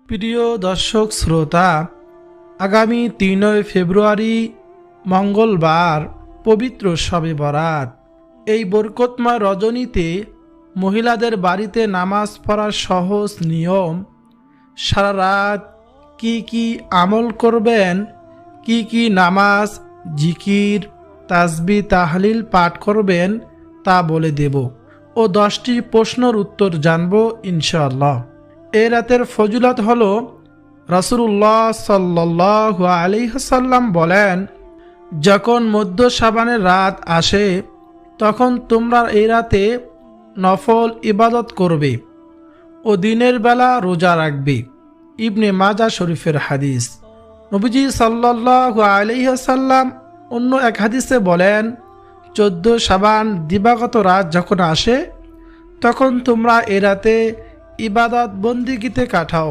প্রিয় দর্শক শ্রোতা, আগামী ৩ ফেব্রুয়ারি মঙ্গলবার পবিত্র শবে বরাত। এই বরকতময় রজনীতে মহিলাদের বাড়িতে নামাজ পড়ার সহজ নিয়ম, সারা রাত কি কি আমল করবেন, কি কি নামাজ, জিকির, তাসবিহ, তাহলিল পাঠ করবেন তা বলে দেব ও 10টি প্রশ্নের উত্তর জানব ইনশাআল্লাহ। এ রাতের ফজিলত হলো, রাসূলুল্লাহ সাল্লাল্লাহু আলাইহি ওয়াসাল্লাম বলেন, যখন মধ্য শাবানের রাত আসে তখন তোমরা এই রাতে নফল ইবাদত করবে ও দিনের বেলা রোজা রাখবে। ইবনে মাজাহ শরীফের হাদিস। নবীজি সাল্লাল্লাহু আলাইহি ওয়াসাল্লাম অন্য এক হাদিসে বলেন, 14 শাবান দিবাগত রাত যখন আসে তখন তোমরা এ রাতে ইবাদত বন্দিগিতে কাটাও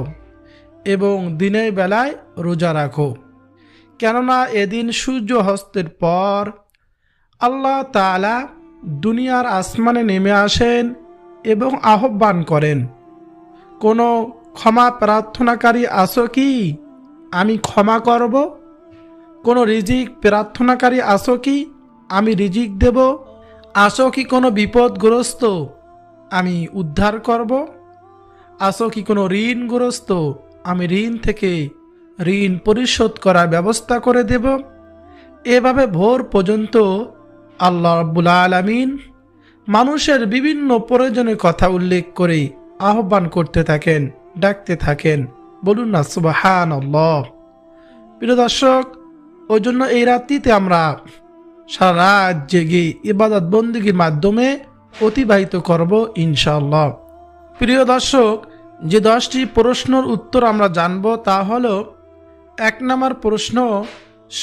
এবং দিনের বেলায় রোজা রাখো, কেননা এদিন সূর্য অস্তের পর আল্লাহ তাআলা দুনিয়ার আসমানে নেমে আসেন এবং আহ্বান করেন, কোনো ক্ষমা প্রার্থনাকারী আছো কি? আমি ক্ষমা করব। কোনো রিজিক প্রার্থনাকারী আছো কি? আমি রিজিক দেব। আছো কি কোনো বিপদগ্রস্ত? আমি উদ্ধার করব। আছো কি কোনো ঋণগ্রস্ত? আমি ঋণ থেকে ঋণ পরিশোধ করার ব্যবস্থা করে দেব। এভাবে ভোর পর্যন্ত আল্লাহ রাব্বুল আলামিন মানুষের বিভিন্ন প্রয়োজনের কথা উল্লেখ করে আহ্বান করতে থাকেন, ডাকতে থাকেন। বলুন না সুবহানাল্লাহ। প্রিয় দর্শক, ওই জন্য এই রাত্রিতে আমরা সারা রাত জেগে ইবাদত বন্দেগীর মাধ্যমে অতিবাহিত করব ইনশাআল্লাহ। প্রিয় দর্শক, যে 10টি প্রশ্নের উত্তর আমরা জানব তা হলো, 1 নম্বর প্রশ্ন,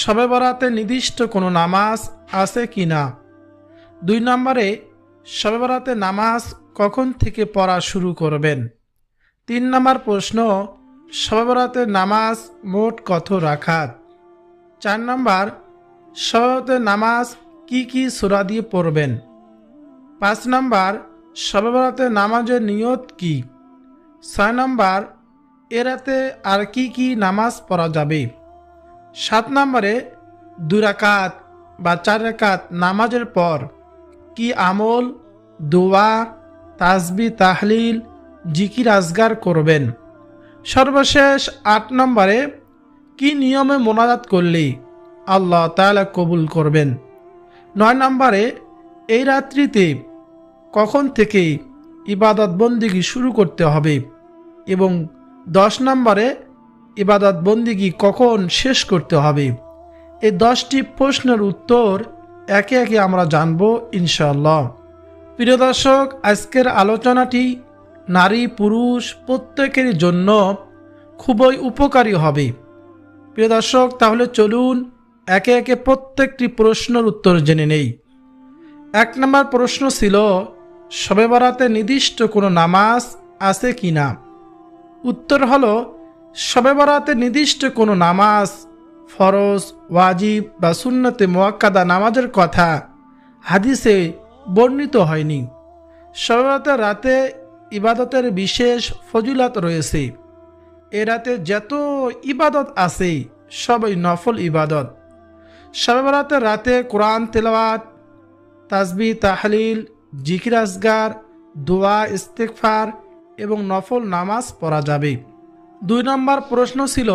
শবে বরাতে নির্দিষ্ট কোনো নামাজ আছে কি না। 2 নম্বরে, শবে বরাতে নামাজ কখন থেকে পড়া শুরু করবেন। 3 নম্বর প্রশ্ন, শবে বরাতে নামাজ মোট কত রাকাত। 4 নম্বর, শবে বরাতে নামাজ কি কি সূরা দিয়ে পড়বেন। 5 নম্বর, শবে বরাতে নামাজের নিয়ত কি। 6 নম্বর, এ রাতে আর কি কি নামাজ পড়া যাবে। 7 নম্বরে, 2 রাকাত বা 4 রাকাত নামাজের পর কি আমল, দোয়া, তাসবিহ, তাহলিল, জিকির, আজগার করবেন। সর্বশেষ 8 নম্বরে, কি নিয়মে মোনাজাত করলে আল্লাহ তাআলা কবুল করবেন। 9 নম্বরে, এই রাত্রিতে কখন থেকে ইবাদত বন্দেগী শুরু করতে হবে এবং 10 নম্বরে, ইবাদত বন্দেগী কখন শেষ করতে হবে। এই 10টি প্রশ্নের উত্তর একে একে আমরা জানব ইনশাআল্লাহ। প্রিয় দর্শক, আজকের আলোচনাটি নারী পুরুষ প্রত্যেকের জন্য খুবই উপকারী হবে। প্রিয় দর্শক, তাহলে চলুন একে একে প্রত্যেকটি প্রশ্নের উত্তর জেনে নেই। 1 নম্বর প্রশ্ন ছিল, শবে বরাতে নির্দিষ্ট কোনো নামাজ আছে কি না। উত্তর হলো, শবে বরাতে নির্দিষ্ট কোনো নামাজ, ফরজ, ওয়াজিব বা সুন্নতে মুআক্কাদা নামাজের কথা হাদিসে বর্ণিত হয়নি। শবে বরাতের রাতে ইবাদতের বিশেষ ফজিলত রয়েছে। এ রাতে যত ইবাদত আছে সবই নফল ইবাদত। শবে বরাতের রাতে কোরআন তেলাওয়াত, তাসবিহ, তাহলিল, জিকির, আজগার, দোয়া, ইস্তেগফার এবং নফল নামাজ পড়া যাবে। 2 নম্বর প্রশ্ন ছিল,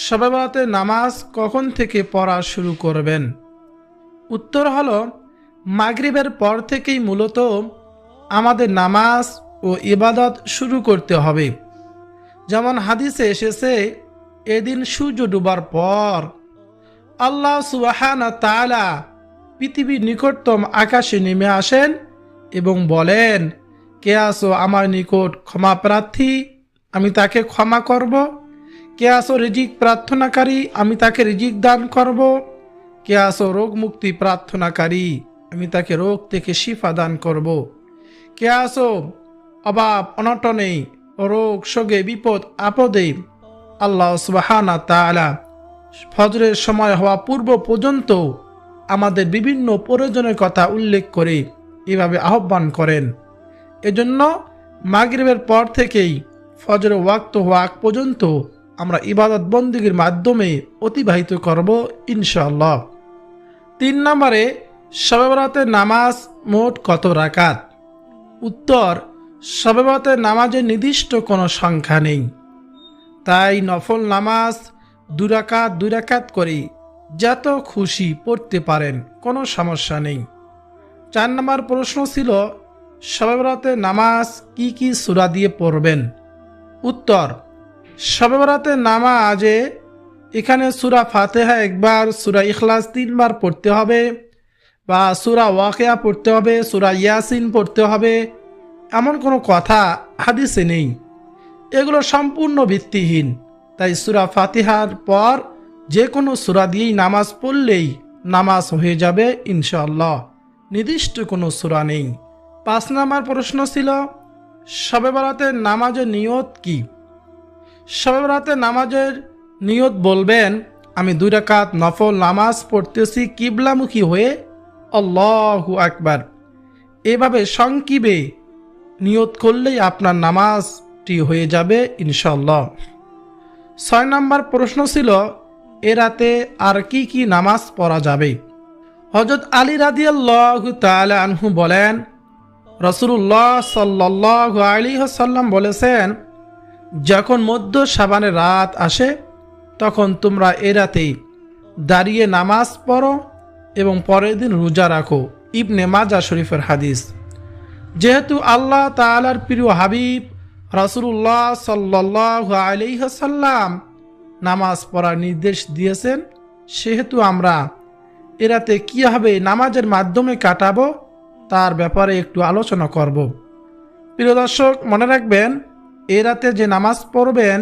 শবে বরাতে নামাজ কখন থেকে পড়া শুরু করবেন। উত্তর হলো, মাগরিবের পর থেকেই মূলত আমাদের নামাজ ও ইবাদত শুরু করতে হবে। যেমন হাদিসে এসেছে, এদিন সূর্য ডুবার পর আল্লাহ সুবহানাহু ওয়া তাআলা পৃথিবীর নিকটতম আকাশে নেমে আসেন এবং বলেন, কে আসো আমার নিকট ক্ষমা প্রার্থী, আমি তাকে ক্ষমা করব। কে আসো রিজিক প্রার্থনাকারী, আমি তাকে রিজিক দান করব। কে আসো রোগ মুক্তি প্রার্থনাকারী, আমি তাকে রোগ থেকে শিফা দান করব। কে আসো অভাব অনটনে, রোগ শোকে, বিপদ আপদে, আল্লাহ সুবহানাহু ওয়া তাআলা ফজরের সময় হওয়া পূর্ব পর্যন্ত আমাদের বিভিন্ন প্রয়োজনের কথা উল্লেখ করে এভাবে আহ্বান করেন। এজন্য মাগরিবের পর থেকেই ফজরের ওয়াক্ত হওয়া আগ পর্যন্ত আমরা ইবাদত বন্দেগীর মাধ্যমে অতিবাহিত করব ইনশাআল্লাহ। 3 নম্বরে, শবে বরাতের নামাজ মোট কত রাকাত? উত্তর, শবে বরাতের নামাজের নির্দিষ্ট কোনো সংখ্যা নেই, তাই নফল নামাজ 2 রাকাত 2 রাকাত করে যত খুশি পড়তে পারেন, কোনো সমস্যা নেই। 4 নম্বর প্রশ্ন ছিল, শবে বরাতের নামাজ কি কি সূরা দিয়ে পড়বেন? উত্তর, শবে বরাতের নামাজে এখানে সূরা ফাতিহা একবার, সূরা ইখলাস 3 বার পড়তে হবে, বা সূরা ওয়াকিয়া পড়তে হবে, সূরা ইয়াসিন পড়তে হবে, এমন কোনো কথা হাদিসে নেই। এগুলো সম্পূর্ণ ভিত্তিহীন। তাই সূরা ফাতিহার পর যে কোনো সূরা দিয়েই নামাজ পড়লেই নামাজ হয়ে যাবে ইনশাআল্লাহ, নির্দিষ্ট কোনো সূরা নেই। 5 নম্বর প্রশ্ন ছিল, শবে বরাতের নামাজের নিয়ত কি? শবে বরাতের নামাজের নিয়ত বলবেন, আমি 2 রাকাত নফল নামাজ পড়তেছি কিবলামুখী হয়ে, আল্লাহু আকবার। এভাবে সংক্ষেপে নিয়ত করলেই আপনার নামাজটি হয়ে যাবে ইনশাআল্লাহ। 6 নম্বর প্রশ্ন ছিল, এ রাতে আর কি কি নামাজ পড়া যাবে? হযরত আলী রাদিয়াল্লাহু তাআলা আনহু বলেন, রাসূলুল্লাহ সাল্লাল্লাহু আলাইহি ওয়াসাল্লাম বলেছেন, যখন মধ্য শাবানের রাত আসে তখন তোমরা এ রাতে দাঁড়িয়ে নামাজ পড়ো এবং পরের দিন রোজা রাখো। ইবনে মাজাহ শরীফের হাদিস। যেহেতু আল্লাহ তাআলার প্রিয় হাবিব রাসূলুল্লাহ সাল্লাল্লাহু আলাইহি ওয়াসাল্লাম নামাজ পড়ার নির্দেশ দিয়েছেন, সেহেতু আমরা এ রাতে কীভাবে নামাজের মাধ্যমে কাটাবো তার ব্যাপারে একটু আলোচনা করব। প্রিয় দর্শক, মনে রাখবেন, এ রাতে যে নামাজ পড়বেন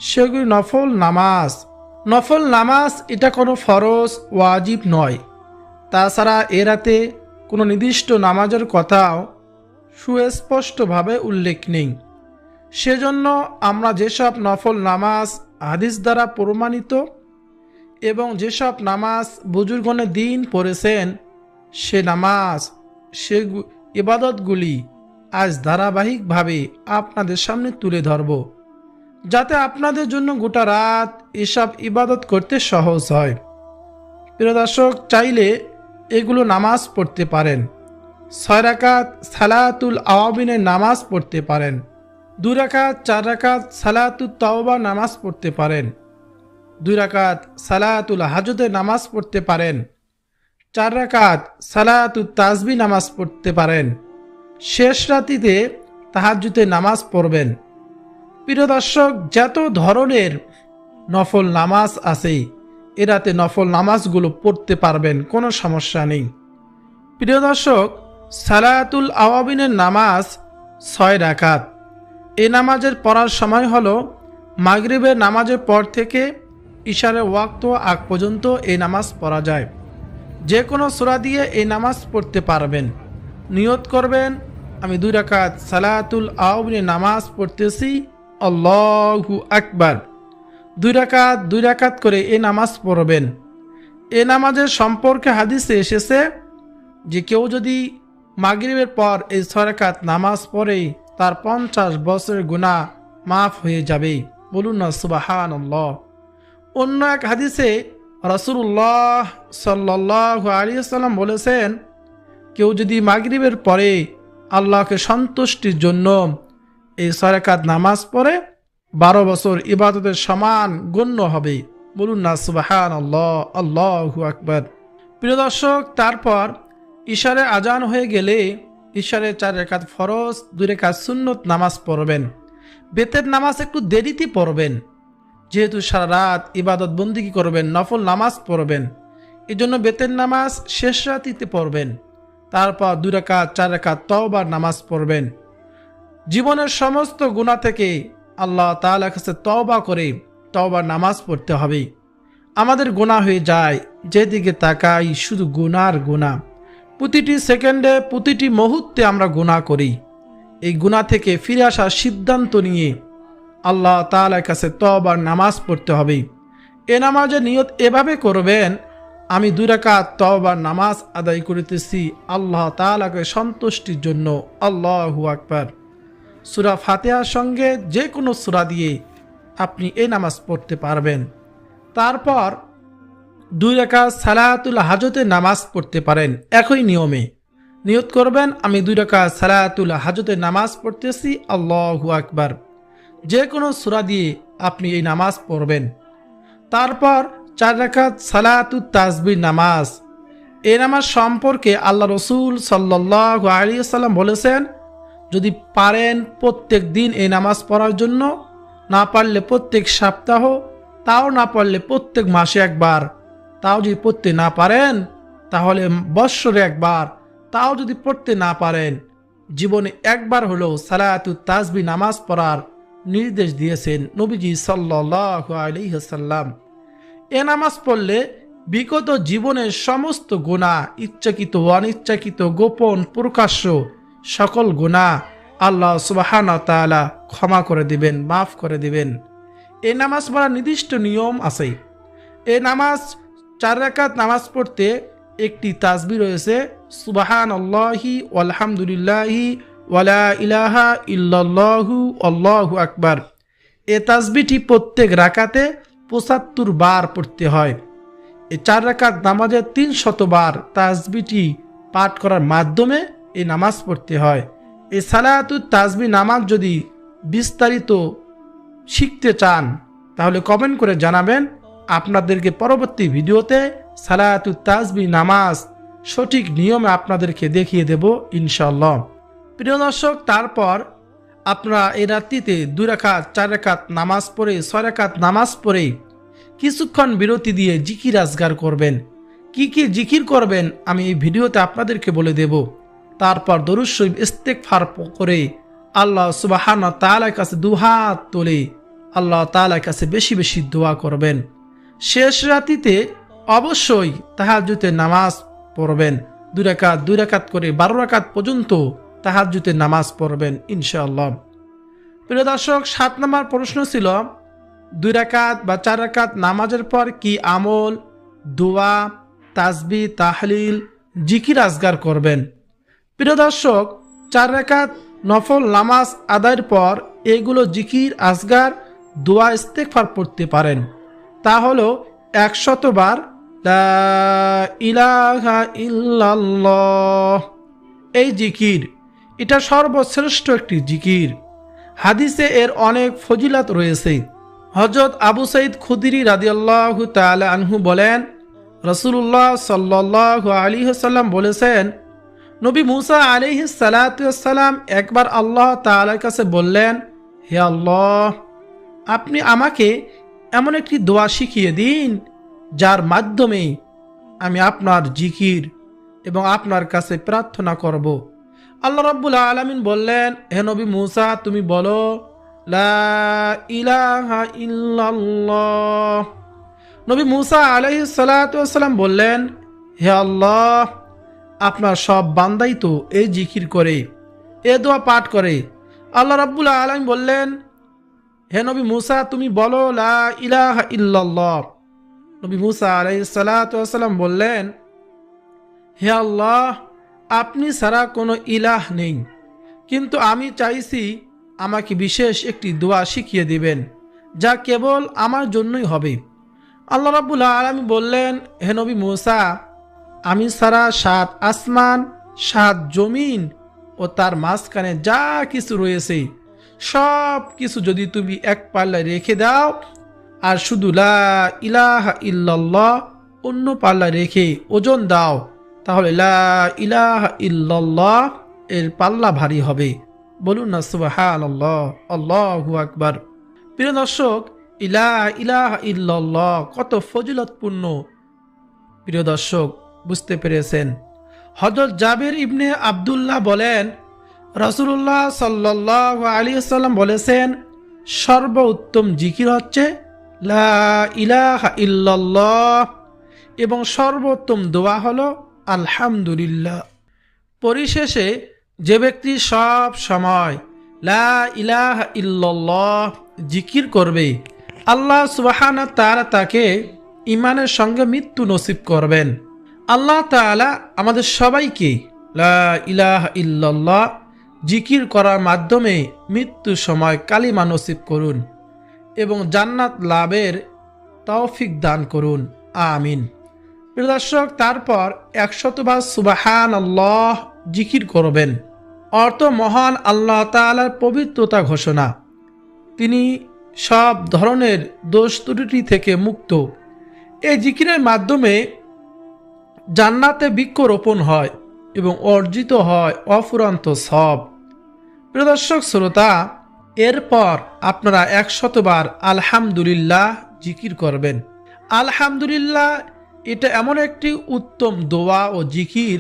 সেগুলি নফল নামাজ। নফল নামাজ এটা কোনো ফরজ ওয়াজিব নয়। তাছাড়া এ রাতে কোনো নির্দিষ্ট নামাজের কথাও সুস্পষ্টভাবে উল্লেখ নেই। সেজন্য আমরা যেসব নফল নামাজ হাদিস দ্বারা প্রমাণিত এবং যেসব নামাজ বুজুর্গণে দিন পড়েছেন সে নামাজ, সে ইবাদতগুলি আজ ধারাবাহিকভাবে আপনাদের সামনে তুলে ধরব, যাতে আপনাদের জন্য গোটা রাত এসব ইবাদত করতে সহজ হয়। প্রিয় দর্শক, চাইলে এগুলো নামাজ পড়তে পারেন। 6 রাকাত সালাতুল আওয়াবিনের নামাজ পড়তে পারেন, 2 রাকাত 4 রাকাত সালাতুত তাওবা নামাজ পড়তে পারেন, 2 রাকাত সালাতুল হাজতের নামাজ পড়তে পারেন, 4 রাকাত সালাতুত তাসবিহ নামাজ পড়তে পারেন। শেষ রাতিতে তাহাজ্জুদের নামাজ পড়বেন। প্রিয় দর্শক, যত ধরনের নফল নামাজ আছে এ রাতে নফল নামাজগুলো পড়তে পারবেন, কোনো সমস্যা নেই। প্রিয় দর্শক, সালাতুল আওয়াবিনের নামাজ 6 রাকাত। এই নামাজের পড়ার সময় হলো মাগরিবের নামাজের পর থেকে ইশারের ওয়াক্ত আগ পর্যন্ত এই নামাজ পড়া যায়। যে কোনো সূরা দিয়ে এই নামাজ পড়তে পারবেন। নিয়ত করবেন, আমি 2 রাকাত সালাতুল আওয়াবিনের নামাজ পড়তেছি, আল্লাহু আকবার। 2 রাকাত 2 রাকাত করে এই নামাজ পড়বেন। এই নামাজের সম্পর্কে হাদিসে এসেছে যে কেউ যদি মাগরিবের পর এই 6 রাকাত নামাজ পড়ে তার 50 বছরের গুনাহ মাফ হয়ে যাবে। বলুন না সুবহানাল্লাহ। অন্য এক হাদিসে রাসূলুল্লাহ সাল্লাল্লাহু আলাইহি ওয়াসাল্লাম বলেছেন, কেউ যদি মাগরিবের পরে আল্লাহকে সন্তুষ্টির জন্য এই 6 রাকাত নামাজ পড়ে 12 বছর ইবাদতের সমান গণ্য হবে। বলুন না সুবহানাল্লাহ, আল্লাহু আকবার। প্রিয় দর্শক, তারপর ইশারে আজান হয়ে গেলে ইশারে 4 রাকাত ফরজ, 2 রাকাত সুন্নত নামাজ পড়বেন। বেতের নামাজ একটু দেরিতে পড়বেন, যেহেতু সারা রাত ইবাদত বন্দেগী করবেন, নফল নামাজ পড়বেন, এজন্য বেতের নামাজ শেষ রাতিতে পড়বেন। তারপর 2 রাকাত 4 রাকাত তওবার নামাজ পড়বেন। জীবনের সমস্ত গুনাহ থেকে আল্লাহ তাআলার কাছে তওবা করে তওবার নামাজ পড়তে হবে। আমাদের গুনাহ হয়ে যায়, যেদিকে তাকাই শুধু গুনার গুনাহ। প্রতিটি সেকেন্ডে প্রতিটি মুহূর্তে আমরা গুনাহ করি। এই গুনাহ থেকে ফিরে আসার সিদ্ধান্ত নিয়ে আল্লাহ তাআলার কাছে তওবার নামাজ পড়তে হবে। এ নামাজের নিয়ত এভাবে করবেন, আমি 2 রাকাত তওবার নামাজ আদায় করিতেছি আল্লাহ তাআলাকে সন্তুষ্টির জন্য, আল্লাহু আকবার। সূরা ফাতিহার সঙ্গে যে কোনো সূরা দিয়ে আপনি এই নামাজ পড়তে পারবেন। তারপর 2 রাকাত সালাতুল হাজতের নামাজ পড়তে পারেন। একই নিয়মে নিয়ত করবেন, আমি 2 রাকাত সালাতুল হাজতের নামাজ পড়তেছি, আল্লাহু আকবার। যে কোনো সূরা দিয়ে আপনি এই নামাজ পড়বেন। তারপর 4 রাকাত সালাতুত তাসবিহ নামাজ। এই নামাজ সম্পর্কে আল্লাহ রসুল সাল্লাল্লাহু আলাইহি ওয়াসাল্লাম বলেছেন, যদি পারেন প্রত্যেক দিন এই নামাজ পড়ার জন্য, না পারলে প্রত্যেক সপ্তাহ, তাও না পারলে প্রত্যেক মাসে একবার, তাও যদি পড়তে না পারেন তাহলে বৎসরে একবার, তাও যদি পড়তে না পারেন জীবনে একবার হলেও সালাতুত তাসবিহ নামাজ পড়ার নির্দেশ দিয়েছেন নবীজি সাল্লাল্লাহু আলাইহি ওয়াসাল্লাম। এ নামাজ পড়লে বিগত জীবনের সমস্ত গুনাহ, ইচ্ছাকৃত অনিচ্ছাকৃত, গোপন প্রকাশ্য সকল গুনাহ আল্লাহ সুবহানাহু ওয়া তাআলা ক্ষমা করে দিবেন, মাফ করে দিবেন। এই নামাজ পড়ার নির্দিষ্ট নিয়ম আছে। এই নামাজ 4 রাকাত নামাজ পড়তে একটি তাসবিহ রয়েছে, সুবহানাল্লাহি ওয়ালহামদুলিল্লাহি ওয়ালা ইলাহা ইল্লাল্লাহু আল্লাহু আকবার। এই তাসবিহটি প্রত্যেক রাকাতে 75 বার পড়তে হয়। এই 4 রাকাত নামাজের 300 বার তাসবিহটি পাঠ করার মাধ্যমে এই নামাজ পড়তে হয়। এই সালাতুত তাসবিহ নামাজ যদি বিস্তারিত শিখতে চান তাহলে কমেন্ট করে জানাবেন, আপনাদেরকে পরবর্তী ভিডিওতে সালাতুত তাসবিহ নামাজ সঠিক নিয়মে আপনাদেরকে দেখিয়ে দেব ইনশাআল্লাহ। প্রিয় দর্শক, তারপর আপনারা এই রাত্রিতে 2 রাকাত 4 রাকাত নামাজ পড়ে 6 রাকাত নামাজ পড়ে কিছুক্ষণ বিরতি দিয়ে জিকির আজগার করবেন। কি কি জিকির করবেন আমি এই ভিডিওতে আপনাদেরকে বলে দেব। তারপর দরুদ শরীফ ইস্তেগফার করে আল্লাহ সুবহানাহু ওয়া তাআলার কাছে দুহাত তুলে আল্লাহ তাআলার কাছে বেশি বেশি দোয়া করবেন। শেষ রাতিতে অবশ্যই তাহাজ্জুদের নামাজ পড়বেন। 2 রাকাত করে 12 রাকাত পর্যন্ত তাহাজ্জুদের নামাজ পড়বেন ইনশাআল্লাহ। প্রিয় দর্শক, 7 নম্বর প্রশ্ন ছিল 2 রাকাত বা 4 রাকাত নামাজের পর কি আমল, দোয়া, তাসবিহ, তাহলিল, জিকির আজগার করবেন। প্রিয় দর্শক, 4 রাকাত নফল নামাজ আদায়ের পর এগুলো জিকির আজগার, দোয়া, ইস্তেগফার পড়তে পারেন। তা হলো 100 বার লা ইলাহা ইল্লাল্লাহ। এই জিকির এটা সর্বশ্রেষ্ঠ একটি জিকির। হাদিসে এর অনেক ফজিলত রয়েছে। হযরত আবু সাঈদ খুদরি রাদিয়াল্লাহু তাআলা আনহু বলেন, রাসূলুল্লাহ সাল্লাল্লাহু আলাইহি ওয়াসাল্লাম বলেছেন, নবী মুসা আলাইহিস সালাতু ওয়াস সালাম একবার আল্লাহ তাআলার কাছে বললেন, হে আল্লাহ, আপনি আমাকে এমন একটি দোয়া শিখিয়ে দিন যার মাধ্যমে আমি আপনার জিকির এবং আপনার কাছে প্রার্থনা করব। আল্লাহ রাব্বুল আলামিন বললেন, হে নবী মুসা, তুমি বলো লা ইলাহা ইল্লাল্লাহ। নবী মুসা আলাইহিস সালাতু ওয়াস সালাম বললেন, হে আল্লাহ, আপনার সব বান্দাই তো এই জিকির করে, এ দোয়া পাঠ করে। আল্লাহ রাব্বুল আলামিন বললেন, হে নবী মুসা, তুমি বলো লা ইলাহা ইল্লাল্লাহ। নবী মুসা আলাইহিস সালাতু ওয়াস সালাম বললেন, হে আল্লাহ, আপনি ছাড়া কোনো ইলাহ নেই, কিন্তু আমি চাইছি আমাকে বিশেষ একটি দোয়া শিখিয়ে দিবেন যা কেবল আমার জন্যই হবে। আল্লাহ রাব্বুল আলামিন বললেন, হে নবী মুসা, আমি ছাড়া 7 আসমান, 7 জমিন ও তার মাঝখানে যা কিছু রয়েছে সব কিছু যদি তুমি এক পাল্লায় রেখে দাও আর শুধু লা ইলাহা ইল্লাল্লাহ অন্য পাল্লায় রেখে ওজন দাও, তাহলে লা ইলাহা ইল্লাল্লাহ এর পাল্লা ভারী হবে। বলুন না সুবহানাল্লাহ, আল্লাহু আকবার। প্রিয় দর্শক, ইলাহা ইল্লাল্লাহ কত ফজিলতপূর্ণ প্রিয় দর্শক বুঝতে পেরেছেন। হযরত জাবির ইবনে আব্দুল্লাহ বলেন, রাসূলুল্লাহ সাল্লাল্লাহু আলাইহি ওয়াসাল্লাম বলেছেন, সর্বোত্তম জিকির হচ্ছে লা ইলাহা ইল্লাল্লাহ এবং সর্বোত্তম দোয়া হলো আলহামদুলিল্লাহ। পরিশেষে যে ব্যক্তি সব সময় লা ইলাহা ইল্লাল্লাহ জিকির করবে, আল্লাহ সুবহানাহু ওয়া তাআলা তাকে ঈমানের সঙ্গে মৃত্যু নসিব করবেন। আল্লাহ তাআলা আমাদের সবাইকে লা ইলাহা ইল্লাল্লাহ জিকির করার মাধ্যমে মৃত্যুর সময় কালিমা নসিব করুন এবং জান্নাত লাভের তৌফিক দান করুন, আমিন। প্রিয় দর্শক, তারপর 100 বার সুবহানাল্লাহ জিকির করবেন। অর্থ মহান আল্লাহ তাআলার পবিত্রতা ঘোষণা। তিনি সব ধরনের দোষ ত্রুটি থেকে মুক্ত। এই জিকিরের মাধ্যমে জান্নাতে বৃক্ষরোপণ হয় এবং অর্জিত হয় অফুরন্ত সব। প্রিয় দর্শক শ্রোতা, এরপর আপনারা 100 বার আলহামদুলিল্লাহ জিকির করবেন। আলহামদুলিল্লাহ এটা এমন একটি উত্তম দোয়া ও জিকির,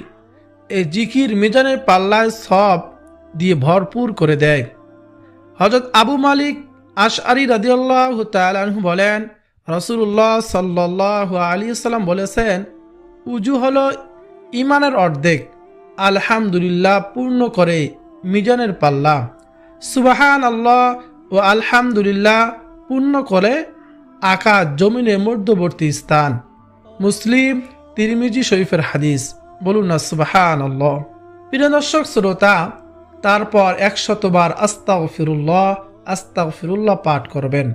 এই জিকির মিজানের পাল্লায় সব দিয়ে ভরপুর করে দেয়। হযরত আবু মালিক আশআরী রাদিয়াল্লাহু তাআলা আনহু বলেন, রাসূলুল্লাহ সাল্লাল্লাহু আলাইহি ওয়াসাল্লাম বলেছেন, উজু হলো ঈমানের অর্ধেক। আলহামদুলিল্লাহ পূর্ণ করে মিজানের পাল্লা। সুবহানাল্লাহ ও আলহামদুলিল্লাহ পূর্ণ করে আকাশ জমিনের মধ্যবর্তী স্থান। মুসলিম, তিরমিজি শরীফের হাদিস। বলুন না সুবহানাল্লাহ। প্রিয় দর্শক শ্রোতা, তারপর 100 বার আস্তাগফিরুল্লাহ আস্তাগফিরুল্লাহ পাঠ করবেন।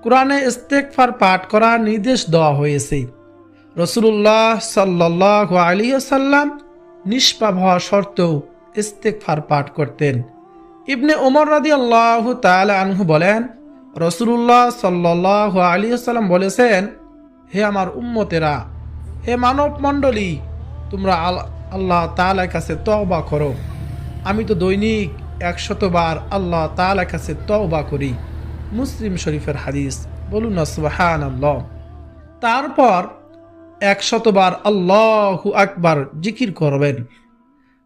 কোরআনে ইস্তেগফার পাঠ করার নির্দেশ দেওয়া হয়েছে। রাসূলুল্লাহ সাল্লাল্লাহু আলাইহি ওয়াসাল্লাম নিষ্পাপ হওয়া সত্ত্বেও ইস্তেগফার পাঠ করতেন। ইবনে ওমর রাদিয়াল্লাহু তাআলা আনহু বলেন, রাসূলুল্লাহ সাল্লাল্লাহু আলাইহি ওয়াসাল্লাম বলেছেন, হে আমার উম্মতেরা, হে মানব মণ্ডলী, তোমরা আল্লাহ তাআলার কাছে তওবা করো। আমি তো দৈনিক 100 বার আল্লাহ তাআলার কাছে তওবা করি। মুসলিম শরীফের হাদিস। বলুন না সুবহানাল্লাহ। তারপর 100 বার আল্লাহু আকবার জিকির করবেন।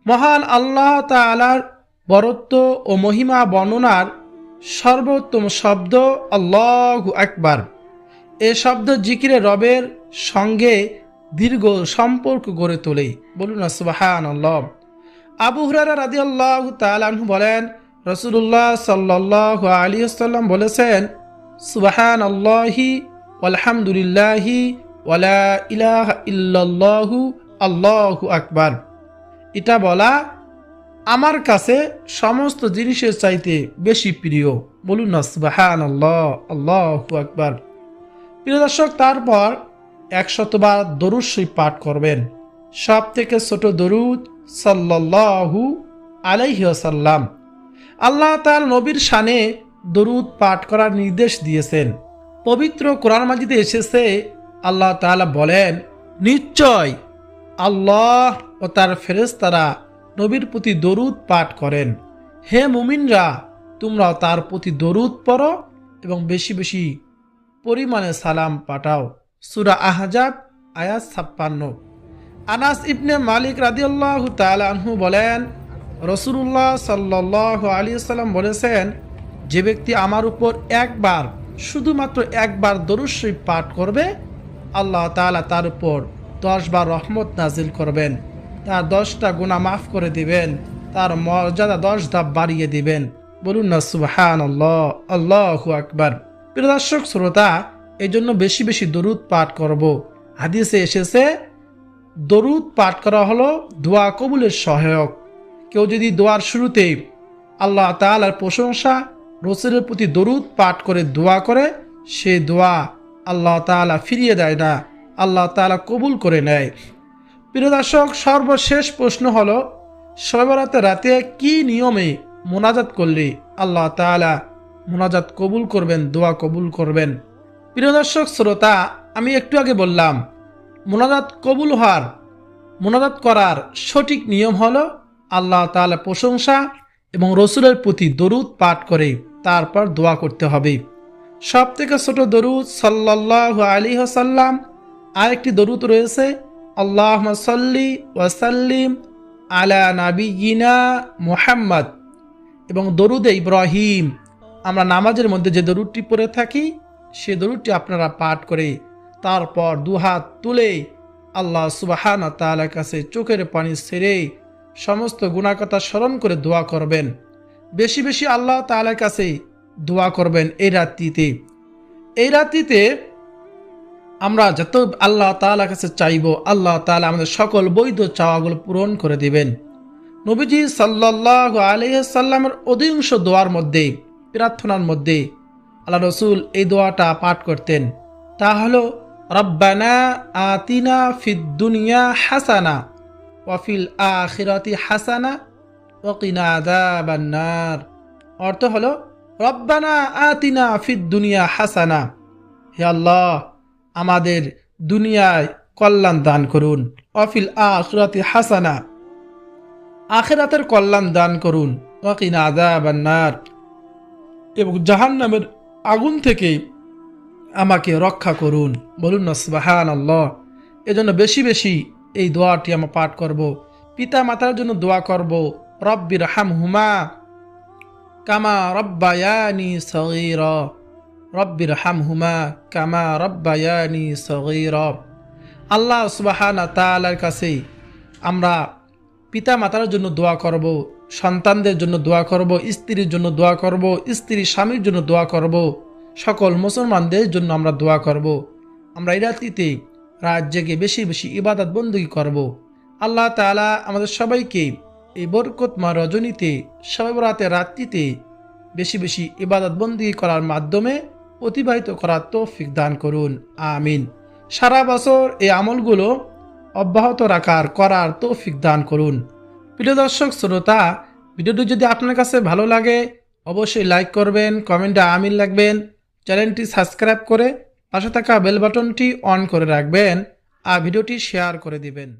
মহান আল্লাহ তাআলার বরত্ব ও মহিমা বর্ণনার সর্বোত্তম শব্দ আল্লাহু আকবার। এ শব্দ জিকিরে রবের সঙ্গে দীর্ঘ সম্পর্ক গড়ে তোলে। বলুন না সুবহানাল্লাহ। আবু হুরায়রা রাদিয়াল্লাহু তাআলা আনহু বলেন, রাসূলুল্লাহ সাল্লাল্লাহু আলাইহি ওয়াসাল্লাম বলেছেন, সুবহানাল্লাহি ওয়ালহামদুলিল্লাহি ওয়ালা ইলাহা ইল্লাল্লাহু আল্লাহু আকবার। এটা বলা আমার কাছে সমস্ত জিনিসের চাইতে বেশি প্রিয়। বলুন না সুবহানাল্লাহ, আল্লাহু আকবার। প্রিয় দর্শক, তারপর 100 বার দরুদ শরীফ পাঠ করবেন। সব থেকে ছোট দরুদ সাল্লাল্লাহু আলাইহি ওয়াসাল্লাম। আল্লাহ তাআলা নবীর শানে দরুদ পাঠ করার নির্দেশ দিয়েছেন। পবিত্র কোরআন মাজিদে এসেছে, আল্লাহ তাআলা বলেন, নিশ্চয় আল্লাহ ও তার ফেরেশতারা নবীর প্রতি দরুদ পাঠ করেন। হে মুমিনরা, তোমরাও তার প্রতি দরুদ পড়ো এবং বেশি বেশি পরিমাণে সালাম পাঠাও। সূরা আহজাব আয়াত 56। আনাস ইবনে মালিক রাদিয়াল্লাহু তাআলা আনহু বলেন, রাসূলুল্লাহ সাল্লাল্লাহু আলাইহি ওয়াসাল্লাম বলেছেন, যে ব্যক্তি আমার উপর একবার, শুধুমাত্র একবার দরুদ শরীফ পাঠ করবে, আল্লাহ তাআলা তার উপর 10 বার রহমত নাজিল করবেন, তার 10টা গুনাহ মাফ করে দিবেন, তার মর্যাদা 10 ধাপ বাড়িয়ে দিবেন। বলুন না সুবহানাল্লাহ, আল্লাহু আকবার। প্রিয় দর্শক শ্রোতা, এই জন্য বেশি বেশি দরুদ পাঠ করব। হাদিসে এসেছে, দরুদ পাঠ করা হলো দোয়া কবুলের সহায়ক। কেউ যদি দোয়ার শুরুতে আল্লাহ তাআলার প্রশংসা, রাসূলের প্রতি দরুদ পাঠ করে দোয়া করে, সে দোয়া আল্লাহ তাআলা ফিরিয়ে দেয় না, আল্লাহ তাআলা কবুল করে নেয়। প্রিয় দর্শক, সর্বশেষ প্রশ্ন হলো, শবে বরাতের রাতে কি নিয়মে মোনাজাত করলে আল্লাহ তাআলা মোনাজাত কবুল করবেন, দোয়া কবুল করবেন? প্রিয় দর্শক শ্রোতা, আমি একটু আগে বললাম, মোনাজাত কবুল হওয়ার, মোনাজাত করার সঠিক নিয়ম হলো আল্লাহ তাআলা প্রশংসা এবং রাসূলের প্রতি দরুদ পাঠ করে তারপর দোয়া করতে হবে। সব থেকে ছোট দরুদ সাল্লাল্লাহু আলাইহি ওয়াসাল্লাম। আরেকটি দরুদ রয়েছে, আল্লাহুম্মা সাল্লি ওয়া সাল্লিম আলা নাবিয়িনা মুহাম্মদ এবং দরুদে ইব্রাহিম। আমরা নামাজের মধ্যে যে দরুদটি পড়ে থাকি, সে দরুদটি আপনারা পাঠ করে তারপর দুহাত তুলে আল্লাহ সুবহানাহু ওয়া তাআলার কাছে চোখের পানি ছেড়ে সমস্ত গুনাহ কথা স্মরণ করে দোয়া করবেন। বেশি বেশি আল্লাহ তাআলার কাছে দোয়া করবেন এই রাত্রিতে। এই রাত্রিতে আমরা যত আল্লাহ তাআলার কাছে চাইব, আল্লাহ তাআলা আমাদের সকল বৈধ চাওয়াগুলো পূরণ করে দিবেন। নবীজি সাল্লাল্লাহু আলাইহি সাল্লামের অধিকাংশ দোয়ার মধ্যে, প্রার্থনার মধ্যে আল্লাহ রসুল এই দোয়াটা পাঠ করতেন। তা হলো রব্বানা আতিনা ফিদ দুনিয়া হাসানা ওয়া ফিল আখিরাতি হাসানা ওয়া কিনা আযাবান নার। অর্থ হলো রব্বানা আতিনা ফিদ দুনিয়া হাসানা, হে আল্লাহ আমাদের দুনিয়ায় কল্যাণ দান করুন, ওয়া ফিল আখিরাতি হাসানা আখিরাতের কল্যাণ দান করুন, ওয়া কিনা আযাবান নার এবং জাহান্নামের আগুন থেকে আমাকে রক্ষা করুন। বলুন না সুবহানাল্লাহ। এজন্য বেশি বেশি এই দোয়াটি আমরা পাঠ করব। পিতা মাতার জন্য দোয়া করব, রব্বির হামহুমা কামা রব্বায়ানি সগীরা, রব্বির হামহুমা কামা রব্বায়ানি সগীরা। আল্লাহ সুবহানাহু ওয়া তাআলার কাছে আমরা পিতা মাতার জন্য দোয়া করব, সন্তানদের জন্য দোয়া করব, স্ত্রীর জন্য দোয়া করব, স্ত্রী স্বামীর জন্য দোয়া করব, সকল মুসলমানদের জন্য আমরা দোয়া করব। আমরা এই রাত্রিতে রাত জেগে বেশি বেশি ইবাদত বন্দী করব। আল্লাহ তাআলা আমাদের সবাইকে এই বরকতময় রজনীতে, শবে বরাতের রাত্রিতে বেশি বেশি ইবাদত বন্দী করার মাধ্যমে অতিবাহিত করার তৌফিক দান করুন, আমিন। সারা বছর এই আমলগুলো অব্যাহত করার তৌফিক দান করুন। প্রিয় দর্শক শ্রোতা, ভিডিওটি যদি আপনার কাছে ভালো লাগে অবশ্যই লাইক করবেন, কমেন্টে আমিন লিখবেন, চ্যানেলটি সাবস্ক্রাইব করে পাশে থাকা বেল বাটনটি অন করে রাখবেন আর ভিডিওটি শেয়ার করে দিবেন।